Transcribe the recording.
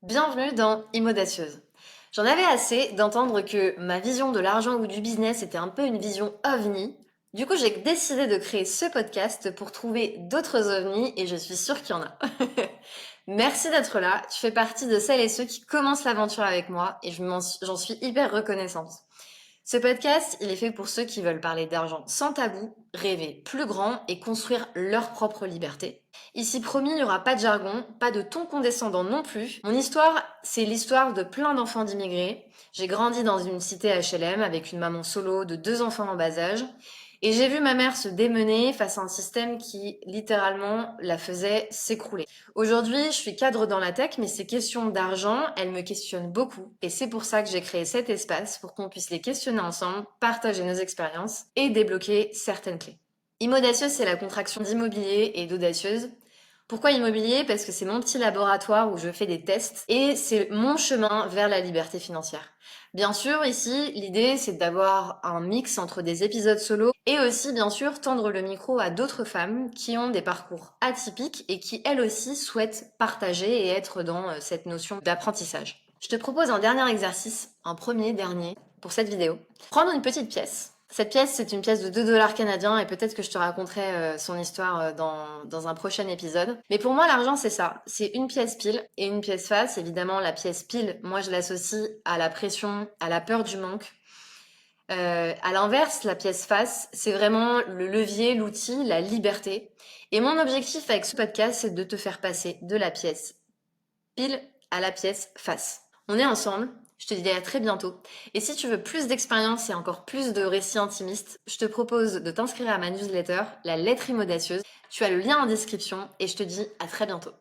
Bienvenue dans Immodacieuse. J'en avais assez d'entendre que ma vision de l'argent ou du business était un peu une vision ovni. Du coup, j'ai décidé de créer ce podcast pour trouver d'autres ovnis et je suis sûre qu'il y en a. Merci d'être là. Tu fais partie de celles et ceux qui commencent l'aventure avec moi et j'en suis hyper reconnaissante. Ce podcast, il est fait pour ceux qui veulent parler d'argent sans tabou, rêver plus grand et construire leur propre liberté. Ici, promis, il n'y aura pas de jargon, pas de ton condescendant non plus. Mon histoire, c'est l'histoire de plein d'enfants d'immigrés. J'ai grandi dans une cité HLM avec une maman solo de 2 enfants en bas âge. Et j'ai vu ma mère se démener face à un système qui, littéralement, la faisait s'écrouler. Aujourd'hui, je suis cadre dans la tech, mais ces questions d'argent, elles me questionnent beaucoup. Et c'est pour ça que j'ai créé cet espace, pour qu'on puisse les questionner ensemble, partager nos expériences et débloquer certaines clés. Immodacieuse, c'est la contraction d'immobilier et d'audacieuse. Pourquoi immobilier? Parce que c'est mon petit laboratoire où je fais des tests et c'est mon chemin vers la liberté financière. Bien sûr, ici, l'idée, c'est d'avoir un mix entre des épisodes solo et aussi, bien sûr, tendre le micro à d'autres femmes qui ont des parcours atypiques et qui, elles aussi, souhaitent partager et être dans cette notion d'apprentissage. Je te propose un dernier exercice, un premier, dernier, pour cette vidéo. Prendre une petite pièce. Cette pièce, c'est une pièce de 2 $ canadiens et peut-être que je te raconterai son histoire dans un prochain épisode. Mais pour moi, l'argent, c'est ça. C'est une pièce pile et une pièce face. Évidemment, la pièce pile, moi, je l'associe à la pression, à la peur du manque. À l'inverse, la pièce face, c'est vraiment le levier, l'outil, la liberté. Et mon objectif avec ce podcast, c'est de te faire passer de la pièce pile à la pièce face. On est ensemble, je te dis à très bientôt. Et si tu veux plus d'expérience et encore plus de récits intimistes, je te propose de t'inscrire à ma newsletter, la lettre immodacieuse. Tu as le lien en description et je te dis à très bientôt.